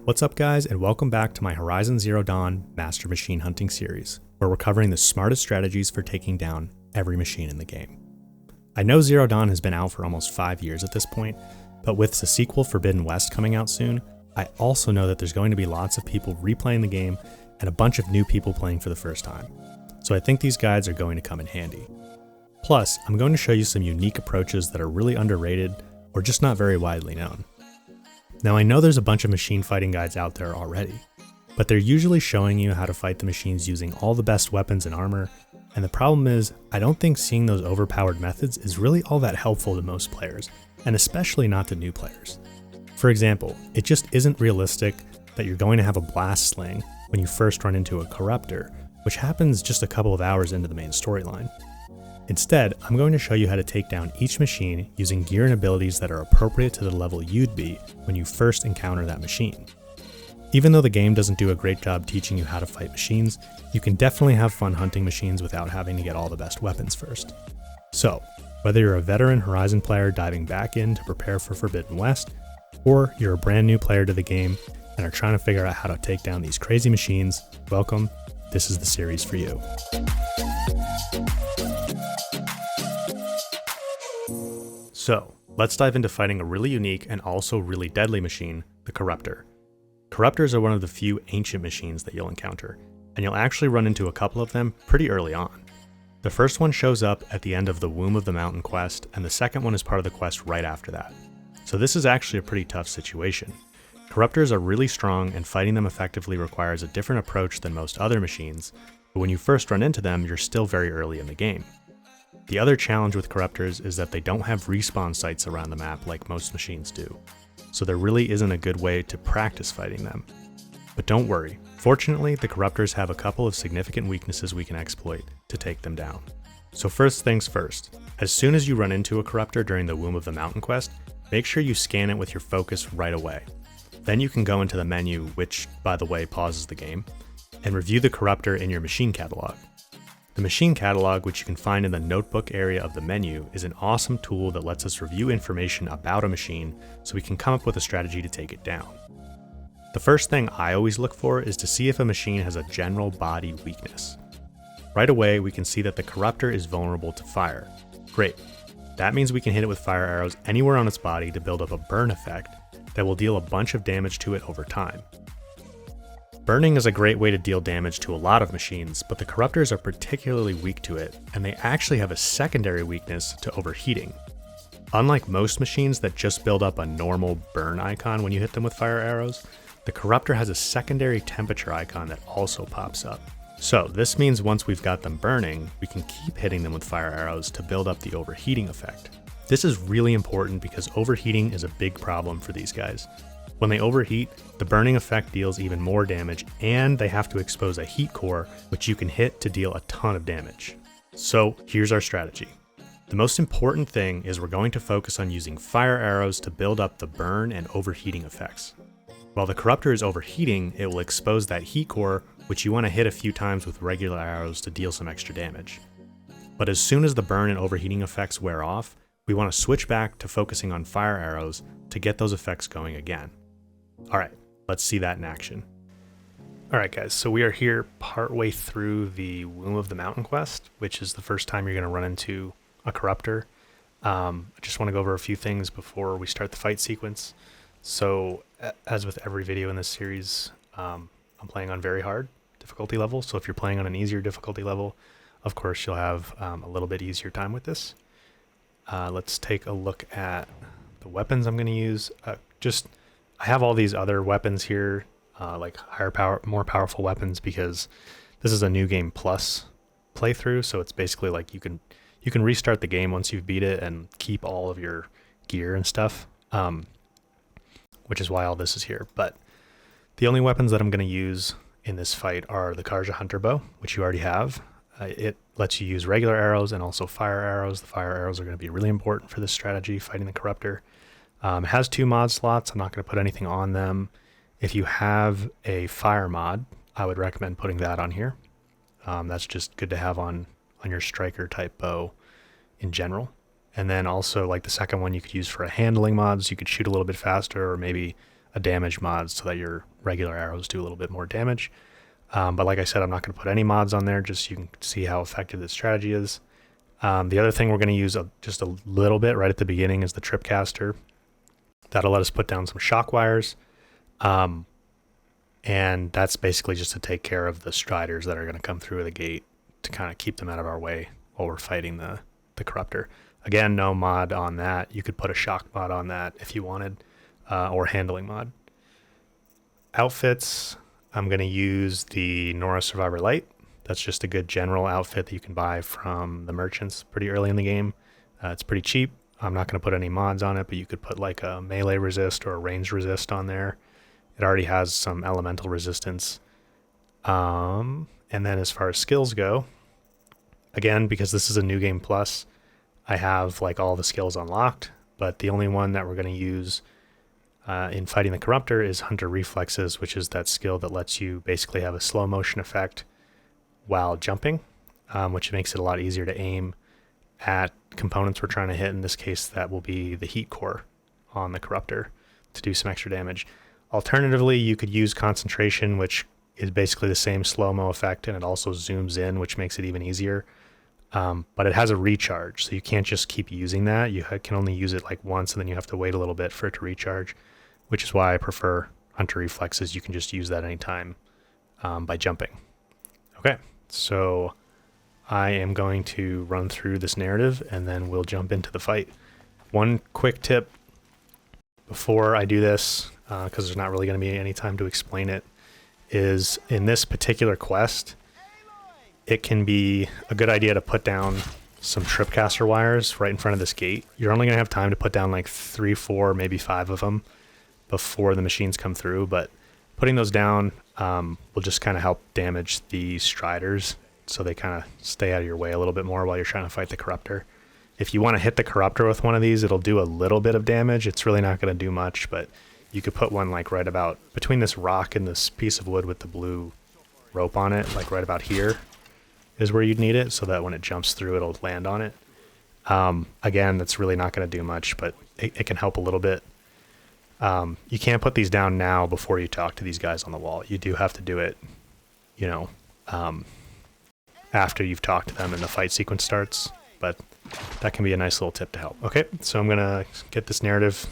What's up guys, and welcome back to my Horizon Zero Dawn Master Machine Hunting series, where we're covering the smartest strategies for taking down every machine in the game. I know Zero Dawn has been out for almost 5 years at this point, but with the sequel Forbidden West coming out soon, I also know that there's going to be lots of people replaying the game and a bunch of new people playing for the first time. So I think these guides are going to come in handy. Plus, I'm going to show you some unique approaches that are really underrated or just not very widely known. Now I know there's a bunch of machine fighting guides out there already, but they're usually showing you how to fight the machines using all the best weapons and armor, and the problem is, I don't think seeing those overpowered methods is really all that helpful to most players, and especially not to new players. For example, it just isn't realistic that you're going to have a blast sling when you first run into a Corruptor, which happens just a couple of hours into the main storyline. Instead, I'm going to show you how to take down each machine using gear and abilities that are appropriate to the level you'd be when you first encounter that machine. Even though the game doesn't do a great job teaching you how to fight machines, you can definitely have fun hunting machines without having to get all the best weapons first. So, whether you're a veteran Horizon player diving back in to prepare for Forbidden West, or you're a brand new player to the game and are trying to figure out how to take down these crazy machines, welcome, this is the series for you. So, let's dive into fighting a really unique and also really deadly machine, the Corruptor. Corruptors are one of the few ancient machines that you'll encounter, and you'll actually run into a couple of them pretty early on. The first one shows up at the end of the Womb of the Mountain quest, and the second one is part of the quest right after that. So this is actually a pretty tough situation. Corruptors are really strong, and fighting them effectively requires a different approach than most other machines, but when you first run into them, you're still very early in the game. The other challenge with Corruptors is that they don't have respawn sites around the map like most machines do, so there really isn't a good way to practice fighting them. But don't worry, fortunately the Corruptors have a couple of significant weaknesses we can exploit to take them down. So first things first, as soon as you run into a Corruptor during the Womb of the Mountain quest, make sure you scan it with your focus right away. Then you can go into the menu, which by the way pauses the game, and review the Corruptor in your machine catalog. The machine catalog, which you can find in the notebook area of the menu, is an awesome tool that lets us review information about a machine so we can come up with a strategy to take it down. The first thing I always look for is to see if a machine has a general body weakness. Right away, we can see that the Corruptor is vulnerable to fire. Great. That means we can hit it with fire arrows anywhere on its body to build up a burn effect that will deal a bunch of damage to it over time. Burning is a great way to deal damage to a lot of machines, but the Corruptors are particularly weak to it, and they actually have a secondary weakness to overheating. Unlike most machines that just build up a normal burn icon when you hit them with fire arrows, the Corruptor has a secondary temperature icon that also pops up. So this means once we've got them burning, we can keep hitting them with fire arrows to build up the overheating effect. This is really important because overheating is a big problem for these guys. When they overheat, the burning effect deals even more damage, and they have to expose a heat core, which you can hit to deal a ton of damage. So here's our strategy. The most important thing is we're going to focus on using fire arrows to build up the burn and overheating effects. While the Corruptor is overheating, it will expose that heat core, which you want to hit a few times with regular arrows to deal some extra damage. But as soon as the burn and overheating effects wear off, we want to switch back to focusing on fire arrows to get those effects going again. Alright, let's see that in action. Alright guys, so we are here partway through the Womb of the Mountain quest, which is the first time you're going to run into a Corruptor. I just want to go over a few things before we start the fight sequence. So, as with every video in this series, I'm playing on very hard difficulty level, so if you're playing on an easier difficulty level, of course you'll have a little bit easier time with this. Let's take a look at the weapons I'm going to use. I have all these other weapons here, like more powerful weapons, because this is a new game plus playthrough. So it's basically like you can restart the game once you've beat it and keep all of your gear and stuff, which is why all this is here. But the only weapons that I'm going to use in this fight are the Karja Hunter Bow, which you already have. It lets you use regular arrows and also fire arrows. The fire arrows are going to be really important for this strategy, fighting the Corruptor. It has 2 mod slots. I'm not going to put anything on them. If you have a fire mod, I would recommend putting that on here. That's just good to have on your striker type bow in general. And then also like the second one you could use for a handling mod, so you could shoot a little bit faster, or maybe a damage mod so that your regular arrows do a little bit more damage. But like I said, I'm not going to put any mods on there, just so you can see how effective this strategy is. The other thing we're going to use just a little bit right at the beginning is the Tripcaster. That'll let us put down some shock wires. And that's basically just to take care of the striders that are going to come through the gate, to kind of keep them out of our way while we're fighting the Corruptor. Again, no mod on that. You could put a shock mod on that if you wanted, or handling mod. Outfits, I'm going to use the Nora Survivor Light. That's just a good general outfit that you can buy from the merchants pretty early in the game. It's pretty cheap. I'm not going to put any mods on it, but you could put like a melee resist or a range resist on there. It already has some elemental resistance. And then as far as skills go, again, because this is a new game plus, I have like all the skills unlocked, but the only one that we're going to use in fighting the Corruptor is Hunter Reflexes, which is that skill that lets you basically have a slow motion effect while jumping, which makes it a lot easier to aim at components we're trying to hit. In this case, that will be the heat core on the Corruptor to do some extra damage. Alternatively, you could use Concentration, which is basically the same slow-mo effect, and it also zooms in, which makes it even easier. But it has a recharge, so you can't just keep using that. You can only use it like once, and then you have to wait a little bit for it to recharge, which is why I prefer Hunter Reflexes. You can just use that anytime by jumping. Okay, so I am going to run through this narrative, and then we'll jump into the fight. One quick tip before I do this, because there's not really going to be any time to explain it, is in this particular quest, it can be a good idea to put down some Tripcaster wires right in front of this gate. You're only going to have time to put down like 3, 4, maybe 5 of them before the machines come through, but putting those down will just kind of help damage the striders, so they kind of stay out of your way a little bit more while you're trying to fight the Corruptor. If you want to hit the Corruptor with one of these, it'll do a little bit of damage. It's really not going to do much, but you could put one like right about between this rock and this piece of wood with the blue rope on it, like right about here is where you'd need it, so that when it jumps through, it'll land on it. Again, that's really not going to do much, but it can help a little bit. You can't put these down now before you talk to these guys on the wall. You do have to do it, you know, after you've talked to them and the fight sequence starts, but that can be a nice little tip to help. Okay, so I'm going to get this narrative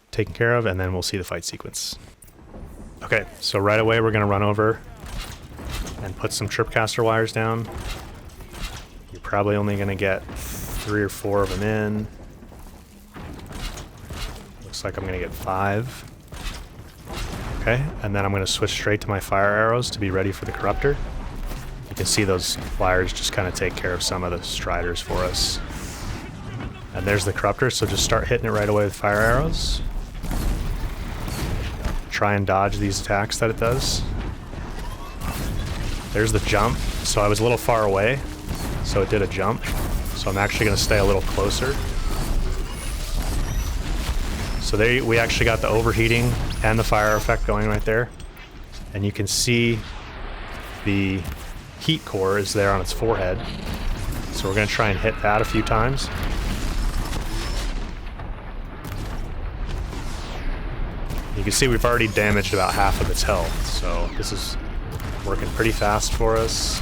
taken care of, and then we'll see the fight sequence. Okay, so right away we're going to run over and put some Tripcaster wires down. You're probably only going to get 3 or 4 of them in. Looks like I'm going to get 5. Okay, and then I'm going to switch straight to my fire arrows to be ready for the Corruptor. You can see those wires just kind of take care of some of the striders for us. And there's the Corruptor, so just start hitting it right away with fire arrows. Try and dodge these attacks that it does. There's the jump. So I was a little far away, so it did a jump. So I'm actually going to stay a little closer. So there we actually got the overheating and the fire effect going right there. And you can see the heat core is there on its forehead. So we're going to try and hit that a few times. You can see we've already damaged about half of its health, so this is working pretty fast for us.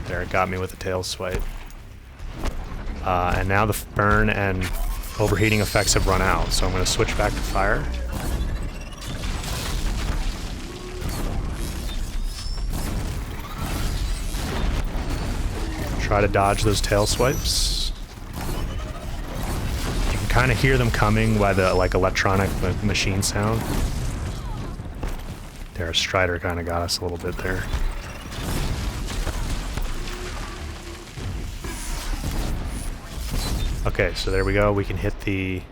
There, it got me with the tail swipe. And now the burn and overheating effects have run out, so I'm going to switch back to fire. Try to dodge those tail swipes. You can kind of hear them coming by the like electronic machine sound. There, a strider kind of got us a little bit there. Okay, so there we go. We can hit the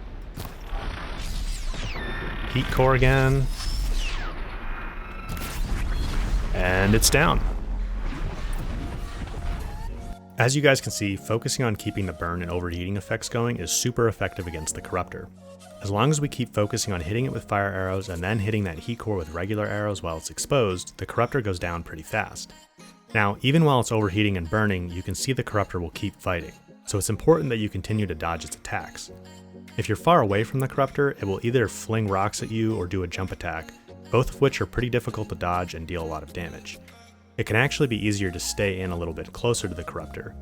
heat core again. And it's down. As you guys can see, focusing on keeping the burn and overheating effects going is super effective against the Corruptor. As long as we keep focusing on hitting it with fire arrows and then hitting that heat core with regular arrows while it's exposed, the Corruptor goes down pretty fast. Now, even while it's overheating and burning, you can see the Corruptor will keep fighting, so it's important that you continue to dodge its attacks. If you're far away from the Corruptor, it will either fling rocks at you or do a jump attack, both of which are pretty difficult to dodge and deal a lot of damage. It can actually be easier to stay in a little bit closer to the Corruptor.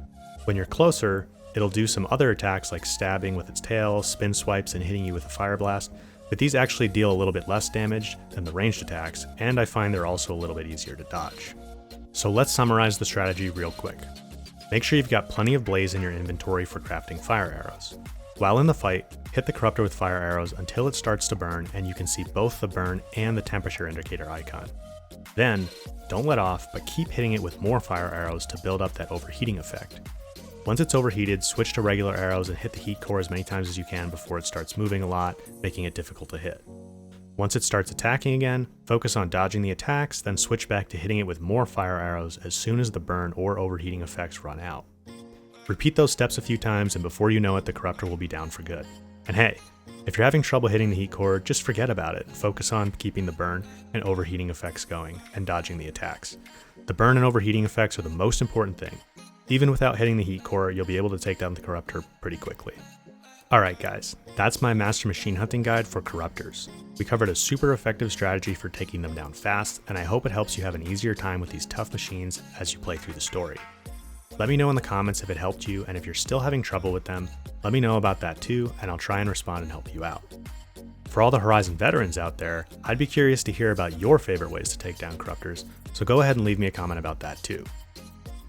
When you're closer, it'll do some other attacks like stabbing with its tail, spin swipes, and hitting you with a fire blast, but these actually deal a little bit less damage than the ranged attacks, and I find they're also a little bit easier to dodge. So let's summarize the strategy real quick. Make sure you've got plenty of blaze in your inventory for crafting fire arrows. While in the fight, hit the Corruptor with fire arrows until it starts to burn and you can see both the burn and the temperature indicator icon. Then, don't let off, but keep hitting it with more fire arrows to build up that overheating effect. Once it's overheated, switch to regular arrows and hit the heat core as many times as you can before it starts moving a lot, making it difficult to hit. Once it starts attacking again, focus on dodging the attacks, then switch back to hitting it with more fire arrows as soon as the burn or overheating effects run out. Repeat those steps a few times and before you know it, the Corruptor will be down for good. And hey, if you're having trouble hitting the heat core, just forget about it. Focus on keeping the burn and overheating effects going and dodging the attacks. The burn and overheating effects are the most important thing. Even without hitting the heat core, you'll be able to take down the Corruptor pretty quickly. Alright guys, that's my master machine hunting guide for Corruptors. We covered a super effective strategy for taking them down fast, and I hope it helps you have an easier time with these tough machines as you play through the story. Let me know in the comments if it helped you, and if you're still having trouble with them, let me know about that too, and I'll try and respond and help you out. For all the Horizon veterans out there, I'd be curious to hear about your favorite ways to take down Corruptors, so go ahead and leave me a comment about that too.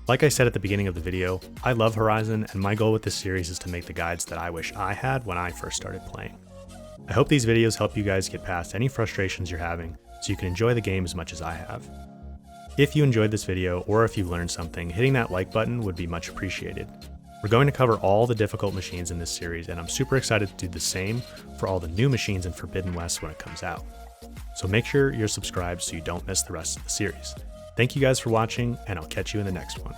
Like I said at the beginning of the video, I love Horizon, and my goal with this series is to make the guides that I wish I had when I first started playing. I hope these videos help you guys get past any frustrations you're having, so you can enjoy the game as much as I have. If you enjoyed this video, or if you learned something, hitting that like button would be much appreciated. We're going to cover all the difficult machines in this series, and I'm super excited to do the same for all the new machines in Forbidden West when it comes out. So make sure you're subscribed so you don't miss the rest of the series. Thank you guys for watching, and I'll catch you in the next one.